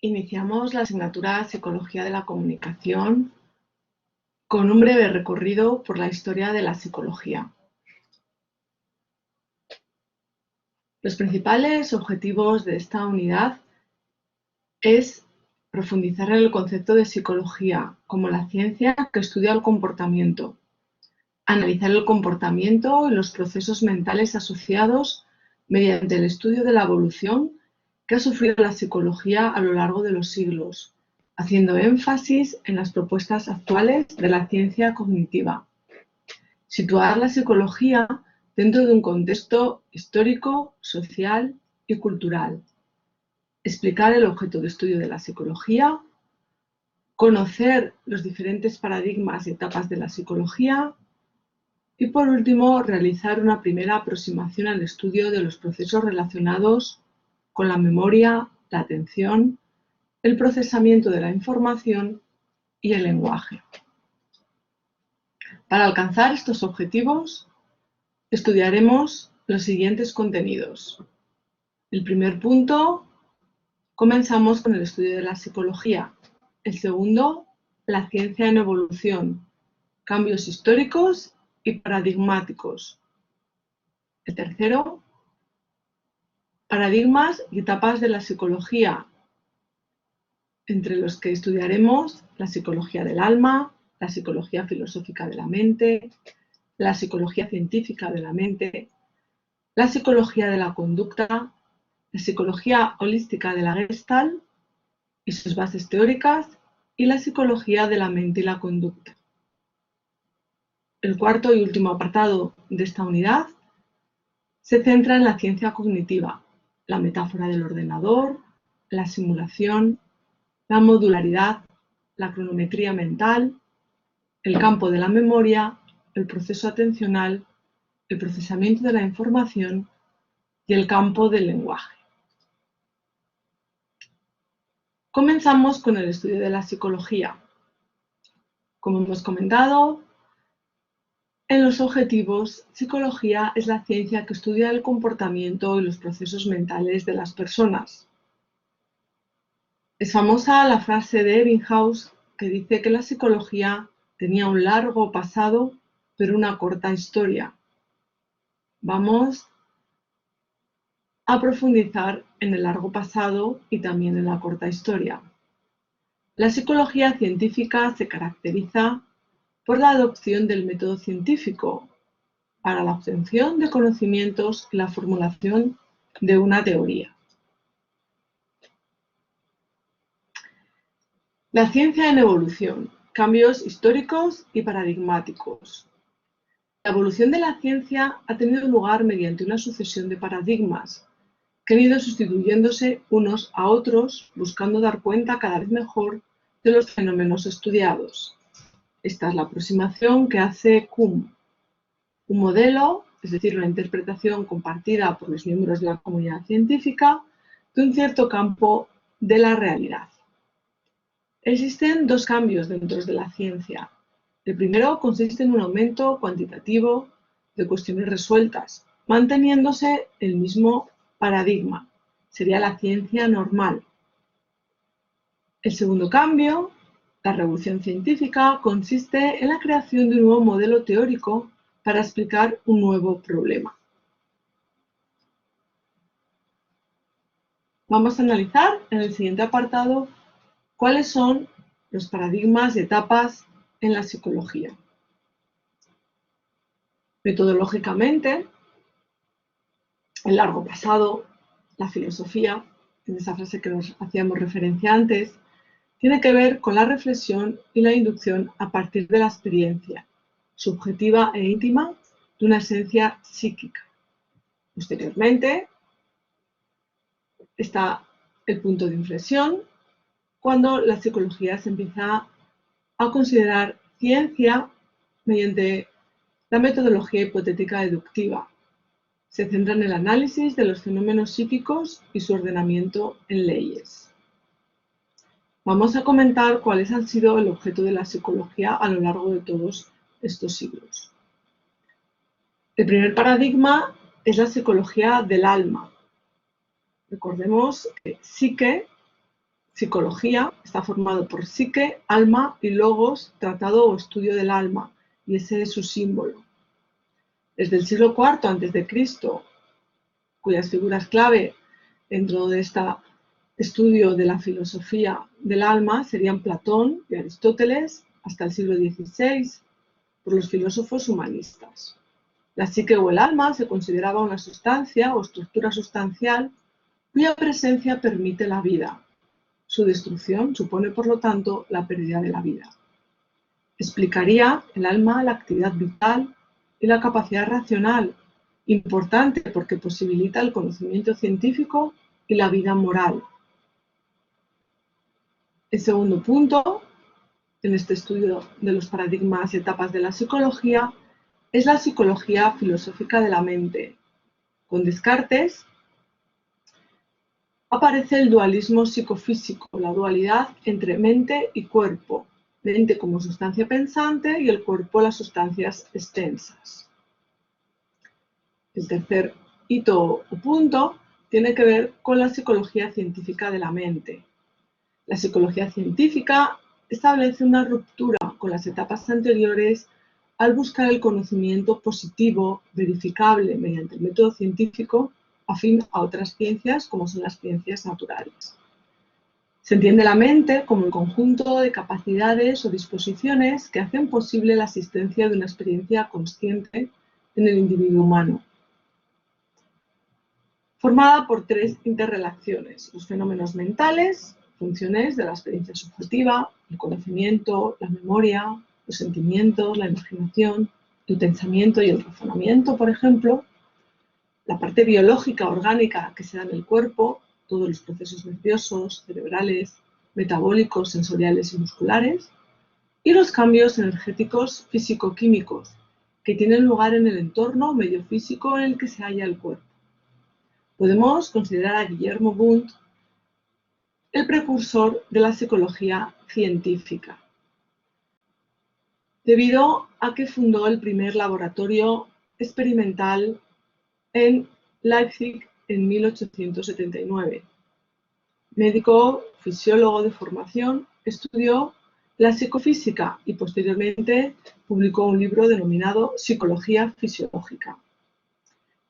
Iniciamos la asignatura Psicología de la Comunicación con un breve recorrido por la historia de la psicología. Los principales objetivos de esta unidad es profundizar en el concepto de psicología como la ciencia que estudia el comportamiento, analizar el comportamiento y los procesos mentales asociados mediante el estudio de la evolución que ha sufrido la psicología a lo largo de los siglos, haciendo énfasis en las propuestas actuales de la ciencia cognitiva. Situar la psicología dentro de un contexto histórico, social y cultural. Explicar el objeto de estudio de la psicología. Conocer los diferentes paradigmas y etapas de la psicología. Y por último, realizar una primera aproximación al estudio de los procesos relacionados con la memoria, la atención, el procesamiento de la información y el lenguaje. Para alcanzar estos objetivos, estudiaremos los siguientes contenidos. El primer punto, comenzamos con el estudio de la psicología. El segundo, la ciencia en evolución, cambios históricos y paradigmáticos. El tercero, paradigmas y etapas de la psicología, entre los que estudiaremos la psicología del alma, la psicología filosófica de la mente, la psicología científica de la mente, la psicología de la conducta, la psicología holística de la Gestalt y sus bases teóricas, y la psicología de la mente y la conducta. El cuarto y último apartado de esta unidad se centra en la ciencia cognitiva, la metáfora del ordenador, la simulación, la modularidad, la cronometría mental, el campo de la memoria, el proceso atencional, el procesamiento de la información y el campo del lenguaje. Comenzamos con el estudio de la psicología. Como hemos comentado, en los objetivos, psicología es la ciencia que estudia el comportamiento y los procesos mentales de las personas. Es famosa la frase de Ebbinghaus que dice que la psicología tenía un largo pasado, pero una corta historia. Vamos a profundizar en el largo pasado y también en la corta historia. La psicología científica se caracteriza por la adopción del método científico para la obtención de conocimientos y la formulación de una teoría. La ciencia en evolución, cambios históricos y paradigmáticos. La evolución de la ciencia ha tenido lugar mediante una sucesión de paradigmas que han ido sustituyéndose unos a otros, buscando dar cuenta cada vez mejor de los fenómenos estudiados. Esta es la aproximación que hace Kuhn. Un modelo, es decir, una interpretación compartida por los miembros de la comunidad científica de un cierto campo de la realidad. Existen dos cambios dentro de la ciencia. El primero consiste en un aumento cuantitativo de cuestiones resueltas, manteniéndose el mismo paradigma. Sería la ciencia normal. El segundo cambio, la revolución científica, consiste en la creación de un nuevo modelo teórico para explicar un nuevo problema. Vamos a analizar en el siguiente apartado cuáles son los paradigmas y etapas en la psicología. Metodológicamente, el largo pasado, la filosofía, en esa frase que nos hacíamos referencia antes, tiene que ver con la reflexión y la inducción a partir de la experiencia subjetiva e íntima de una esencia psíquica. Posteriormente está el punto de inflexión, cuando la psicología se empieza a considerar ciencia mediante la metodología hipotética deductiva. Se centra en el análisis de los fenómenos psíquicos y su ordenamiento en leyes. Vamos a comentar cuáles han sido el objeto de la psicología a lo largo de todos estos siglos. El primer paradigma es la psicología del alma. Recordemos que psique psicología está formado por psique, alma y logos, tratado o estudio del alma, y ese es su símbolo. Desde el siglo IV a.C., cuyas figuras clave dentro de este estudio de la filosofía del alma serían Platón y Aristóteles, hasta el siglo XVI, por los filósofos humanistas. La psique o el alma se consideraba una sustancia o estructura sustancial cuya presencia permite la vida. Su destrucción supone, por lo tanto, la pérdida de la vida. Explicaría el alma la actividad vital y la capacidad racional, importante porque posibilita el conocimiento científico y la vida moral. El segundo punto, en este estudio de los paradigmas y etapas de la psicología, es la psicología filosófica de la mente. Con Descartes aparece el dualismo psicofísico, la dualidad entre mente y cuerpo, mente como sustancia pensante y el cuerpo las sustancias extensas. El tercer hito o punto tiene que ver con la psicología científica de la mente. La psicología científica establece una ruptura con las etapas anteriores al buscar el conocimiento positivo, verificable mediante el método científico, afín a otras ciencias como son las ciencias naturales. Se entiende la mente como el conjunto de capacidades o disposiciones que hacen posible la existencia de una experiencia consciente en el individuo humano, formada por tres interrelaciones: los fenómenos mentales, funciones de la experiencia subjetiva, el conocimiento, la memoria, los sentimientos, la imaginación, el pensamiento y el razonamiento, por ejemplo, la parte biológica, orgánica que se da en el cuerpo, todos los procesos nerviosos, cerebrales, metabólicos, sensoriales y musculares, y los cambios energéticos físico-químicos que tienen lugar en el entorno medio físico en el que se halla el cuerpo. Podemos considerar a Guillermo Wundt el precursor de la psicología científica, debido a que fundó el primer laboratorio experimental en Leipzig en 1879. Médico, fisiólogo de formación, estudió la psicofísica y posteriormente publicó un libro denominado Psicología fisiológica.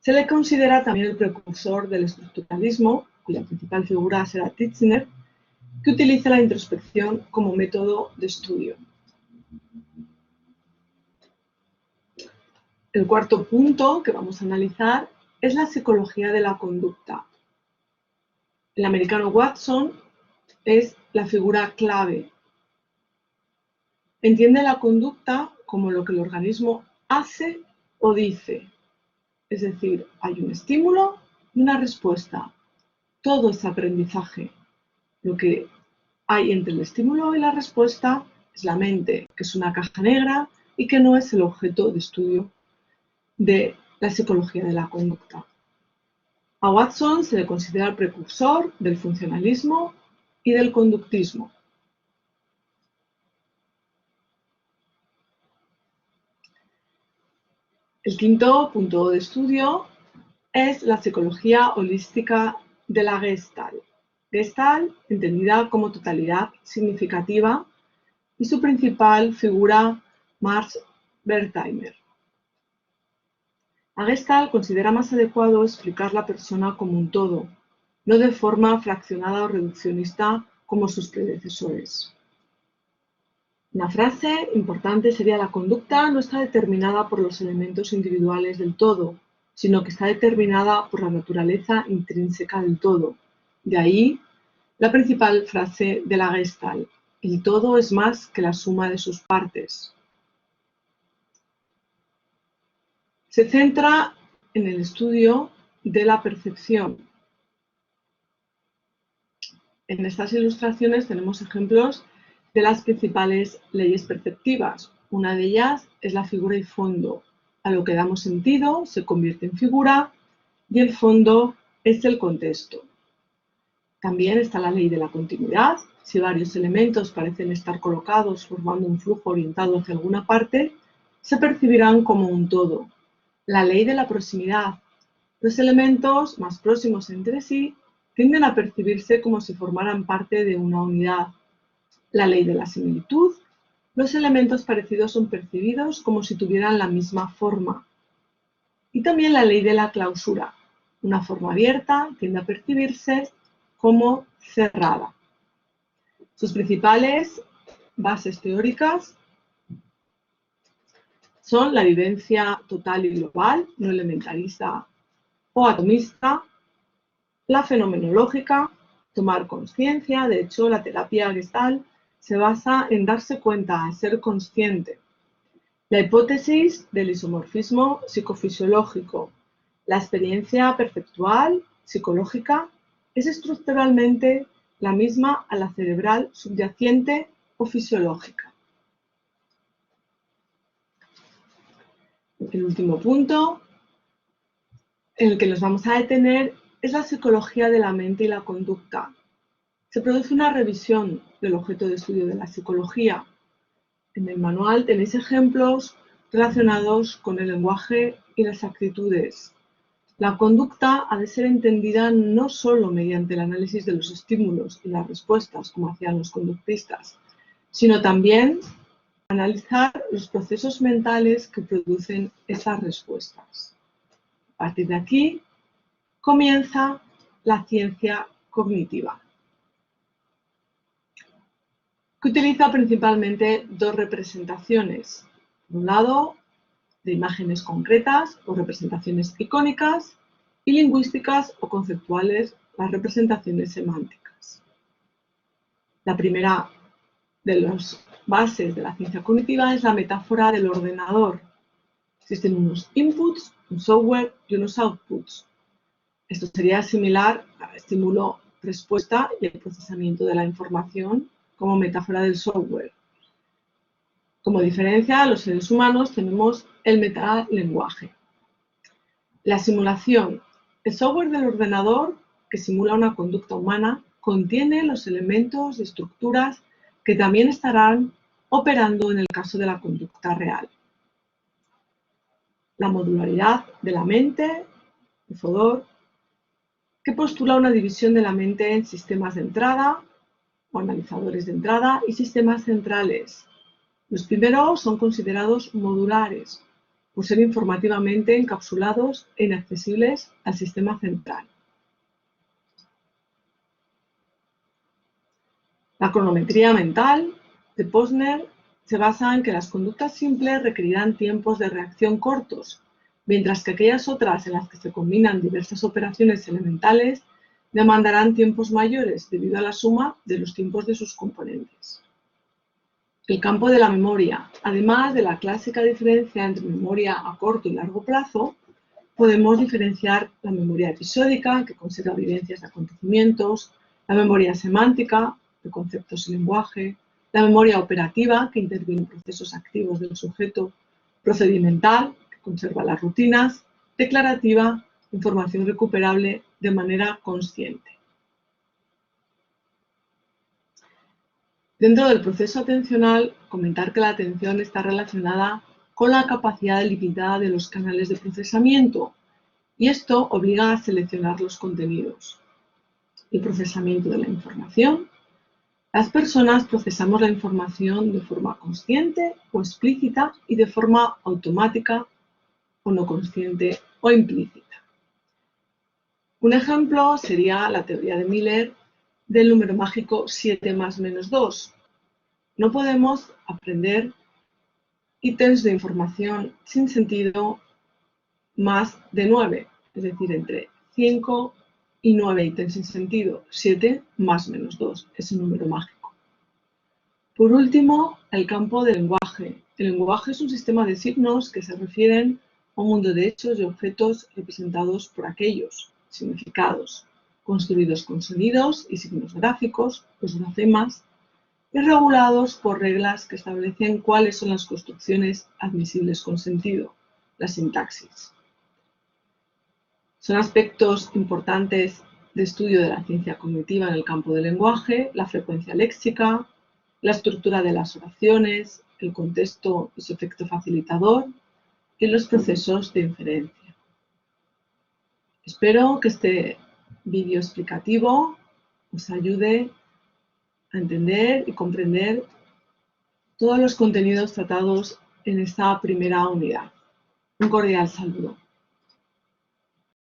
Se le considera también el precursor del estructuralismo, cuya principal figura será Titchener, que utiliza la introspección como método de estudio. El cuarto punto que vamos a analizar es la psicología de la conducta. El americano Watson es la figura clave. Entiende la conducta como lo que el organismo hace o dice. Es decir, hay un estímulo y una respuesta. Todo es aprendizaje. Lo que hay entre el estímulo y la respuesta es la mente, que es una caja negra y que no es el objeto de estudio de la psicología de la conducta. A Watson se le considera el precursor del funcionalismo y del conductismo. El quinto punto de estudio es la psicología holística de la Gestalt. Gestalt, entendida como totalidad significativa, y su principal figura, Marx Wertheimer. A Gestalt considera más adecuado explicar la persona como un todo, no de forma fraccionada o reduccionista como sus predecesores. Una frase importante sería: la conducta no está determinada por los elementos individuales del todo, sino que está determinada por la naturaleza intrínseca del todo. De ahí la principal frase de la Gestalt: el todo es más que la suma de sus partes. Se centra en el estudio de la percepción. En estas ilustraciones tenemos ejemplos de las principales leyes perceptivas. Una de ellas es la figura y fondo. A lo que damos sentido se convierte en figura y el fondo es el contexto. También está la ley de la continuidad. Si varios elementos parecen estar colocados formando un flujo orientado hacia alguna parte, se percibirán como un todo. La ley de la proximidad. Los elementos más próximos entre sí tienden a percibirse como si formaran parte de una unidad. La ley de la similitud: los elementos parecidos son percibidos como si tuvieran la misma forma. Y también la ley de la clausura: una forma abierta tiende a percibirse como cerrada. Sus principales bases teóricas son la vivencia total y global, no elementarista o atomista, la fenomenológica, tomar conciencia. De hecho, la terapia Gestalt se basa en darse cuenta, en ser consciente. La hipótesis del isomorfismo psicofisiológico: la experiencia perceptual psicológica es estructuralmente la misma a la cerebral subyacente o fisiológica. El último punto en el que nos vamos a detener es la psicología de la mente y la conducta. Se produce una revisión del objeto de estudio de la psicología. En el manual tenéis ejemplos relacionados con el lenguaje y las actitudes. La conducta ha de ser entendida no solo mediante el análisis de los estímulos y las respuestas, como hacían los conductistas, sino también analizar los procesos mentales que producen esas respuestas. A partir de aquí comienza la ciencia cognitiva, que utiliza principalmente dos representaciones. Por un lado, de imágenes concretas o representaciones icónicas, y lingüísticas o conceptuales, las representaciones semánticas. La primera de las bases de la ciencia cognitiva es la metáfora del ordenador. Existen unos inputs, un software y unos outputs. Esto sería similar a estímulo-respuesta y el procesamiento de la información como metáfora del software. Como diferencia, los seres humanos tenemos el metalenguaje. La simulación: el software del ordenador, que simula una conducta humana, contiene los elementos y estructuras que también estarán operando en el caso de la conducta real. La modularidad de la mente, de Fodor, que postula una división de la mente en sistemas de entrada o analizadores de entrada y sistemas centrales. Los primeros son considerados modulares, por ser informativamente encapsulados e inaccesibles al sistema central. La cronometría mental, de Posner, se basa en que las conductas simples requerirán tiempos de reacción cortos, mientras que aquellas otras en las que se combinan diversas operaciones elementales demandarán tiempos mayores debido a la suma de los tiempos de sus componentes. El campo de la memoria: además de la clásica diferencia entre memoria a corto y largo plazo, podemos diferenciar la memoria episódica, que conserva vivencias de acontecimientos, la memoria semántica, de conceptos y lenguaje, la memoria operativa, que interviene en procesos activos del sujeto, procedimental, que conserva las rutinas, declarativa, información recuperable de manera consciente. Dentro del proceso atencional, comentar que la atención está relacionada con la capacidad limitada de los canales de procesamiento, y esto obliga a seleccionar los contenidos. El procesamiento de la información: las personas procesamos la información de forma consciente o explícita y de forma automática o no consciente o implícita. Un ejemplo sería la teoría de Miller del número mágico 7 más menos 2. No podemos aprender ítems de información sin sentido más de 9, es decir, entre 5 y 9 ítems sin sentido. 7 más menos 2 es un número mágico. Por último, el campo del lenguaje. El lenguaje es un sistema de signos que se refieren a un mundo de hechos y objetos representados por aquellos significados, construidos con sonidos y signos gráficos, los grafemas, y regulados por reglas que establecen cuáles son las construcciones admisibles con sentido, la sintaxis. Son aspectos importantes de estudio de la ciencia cognitiva en el campo del lenguaje: la frecuencia léxica, la estructura de las oraciones, el contexto y su efecto facilitador, y los procesos de inferencia. Espero que este vídeo explicativo os ayude a entender y comprender todos los contenidos tratados en esta primera unidad. Un cordial saludo.